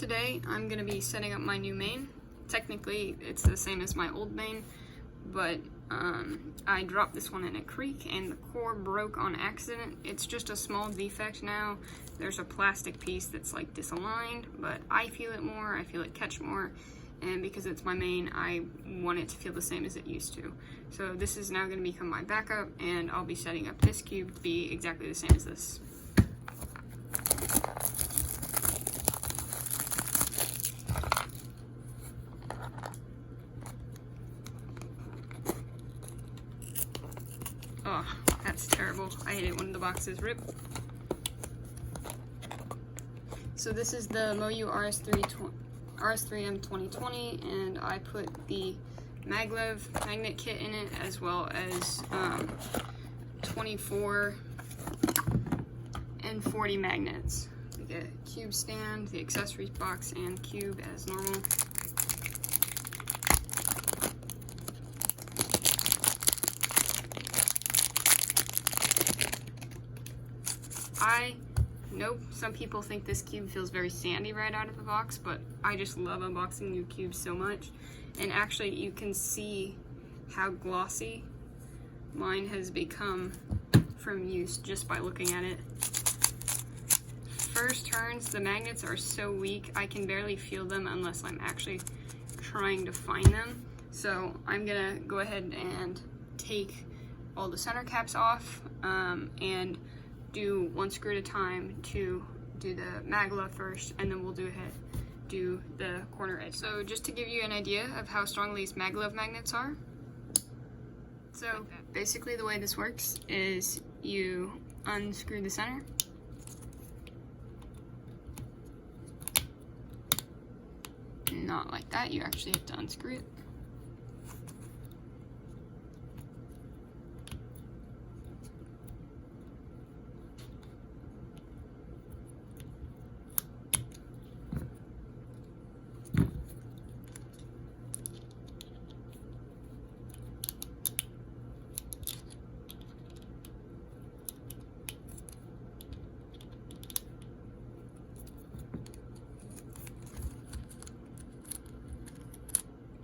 today I'm going to be setting up my new main. Technically it's the same as my old main, but I dropped this one in a creek and the core broke on accident. It's just a small defect now. There's a plastic piece that's like disaligned, but I feel it more, I feel it catch more, and because it's my main, I want it to feel the same as it used to. So this is now going to become my backup, and I'll be setting up this cube to be exactly the same as this. Oh, that's terrible. I hate it when the boxes rip. So this is the MoYu RS3M 2020, and I put the maglev magnet kit in it, as well as 24 and 40 magnets. We get a cube stand, the accessories box, and cube as normal. I know some people think this cube feels very sandy right out of the box, but I just love unboxing new cubes so much. And actually you can see how glossy mine has become from use just by looking at it. First turns, the magnets are so weak I can barely feel them unless I'm actually trying to find them. So I'm gonna go ahead and take all the center caps off and do one screw at a time to do the maglev first, and then we'll do the corner edge. So just to give you an idea of how strong these maglev magnets are. So basically the way this works is you unscrew the center, not like that, you actually have to unscrew it.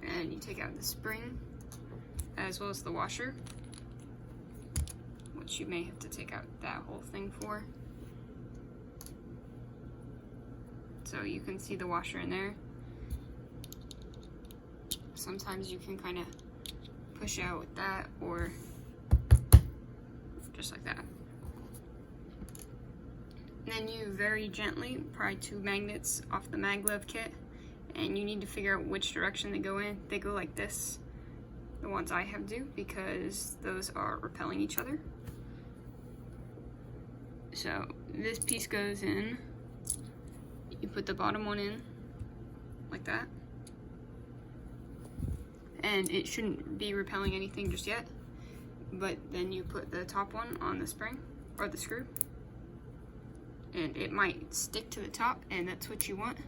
And you take out the spring as well as the washer, which you may have to take out that whole thing for. So you can see the washer in there. Sometimes you can kind of push out with that, or just like that. And then you very gently pry 2 magnets off the maglev kit, and you need to figure out which direction they go in. They go like this, the ones I have do, because those are repelling each other. So this piece goes in, you put the bottom one in like that, and it shouldn't be repelling anything just yet, but then you put the top one on the spring or the screw, and it might stick to the top, and that's what you want.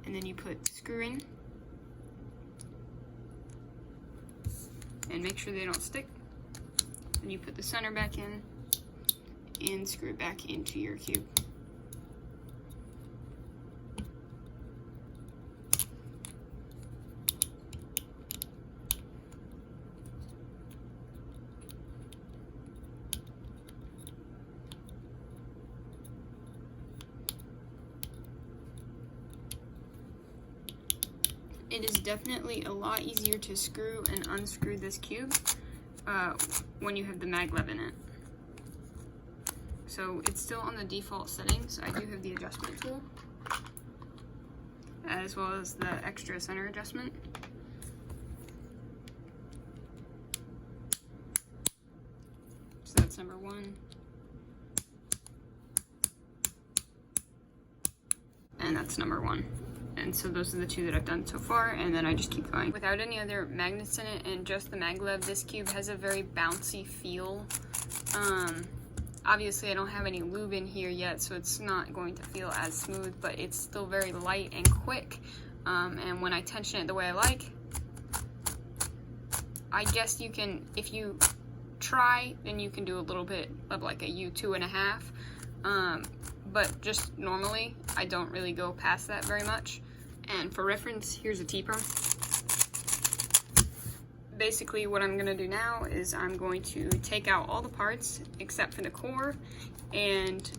And then you put the screw in and make sure they don't stick. Then you put the center back in and screw it back into your cube. It is definitely a lot easier to screw and unscrew this cube when you have the maglev in it. So it's still on the default settings. I do have the adjustment tool, as well as the extra center adjustment. So that's number 1. And that's number 1. And so those are the 2 that I've done so far, and then I just keep going. Without any other magnets in it and just the maglev, this cube has a very bouncy feel. Obviously I don't have any lube in here yet, so it's not going to feel as smooth, but it's still very light and quick. And when I tension it the way I like, I guess you can, if you try, then you can do a little bit of like a U2.5. but just normally I don't really go past that very much. And for reference, here's a T-perm. Basically what I'm gonna do now is I'm going to take out all the parts except for the core and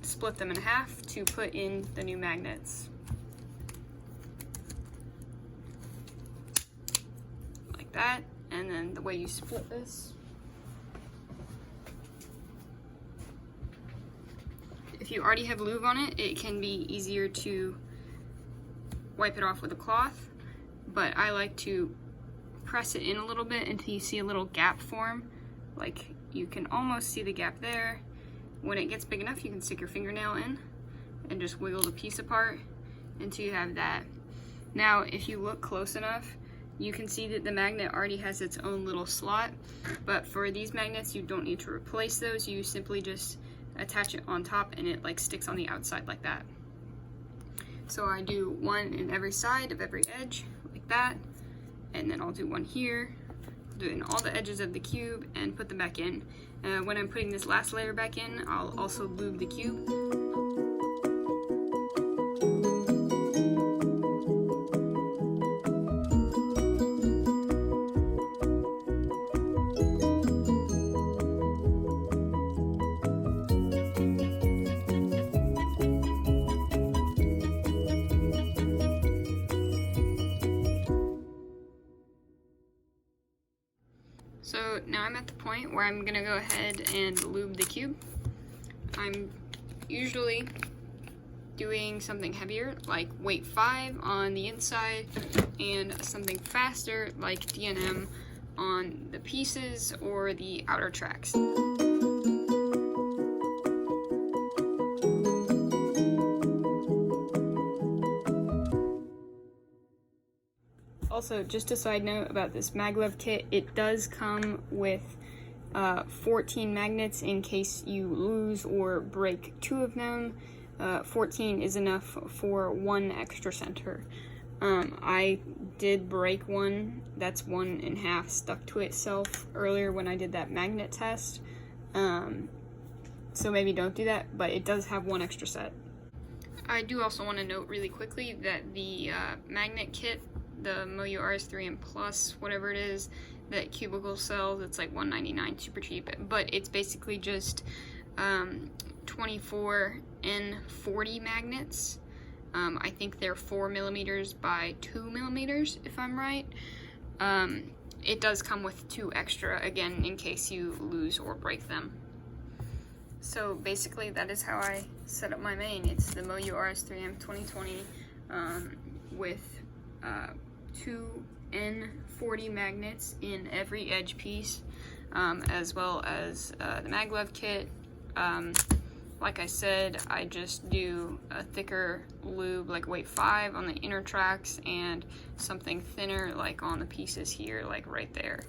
split them in half to put in the new magnets. Like that, and then the way you split this. If you already have lube on it, it can be easier to wipe it off with a cloth, but I like to press it in a little bit until you see a little gap form. Like you can almost see the gap there. When it gets big enough, you can stick your fingernail in and just wiggle the piece apart until you have that. Now, if you look close enough, you can see that the magnet already has its own little slot, but for these magnets, you don't need to replace those. You simply just attach it on top and it like sticks on the outside like that. So I do one in every side of every edge like that, and then I'll do one here, do it in all the edges of the cube and put them back in. When I'm putting this last layer back in, I'll also lube the cube. So now I'm at the point where I'm gonna go ahead and lube the cube. I'm usually doing something heavier like weight 5 on the inside and something faster like DNM on the pieces or the outer tracks. Also, just a side note about this maglev kit, it does come with 14 magnets in case you lose or break 2 of them. 14 is enough for 1 extra center. I did break one, that's 1 1/2 stuck to itself earlier when I did that magnet test. So maybe don't do that, but it does have 1 extra set. I do also want to note really quickly that the magnet kit, the MoYu RS3M Plus, whatever it is, that Cubicle sells, it's like $1.99, super cheap, but it's basically just 24 N40 magnets. I think they're 4mm by 2mm, if I'm right. It does come with 2 extra, again, in case you lose or break them. So basically, that is how I set up my main. It's the MoYu RS3M 2020 with 2 N40 magnets in every edge piece, as well as the maglev kit. Like I said, I just do a thicker lube, like weight 5 on the inner tracks, and something thinner like on the pieces here, like right there.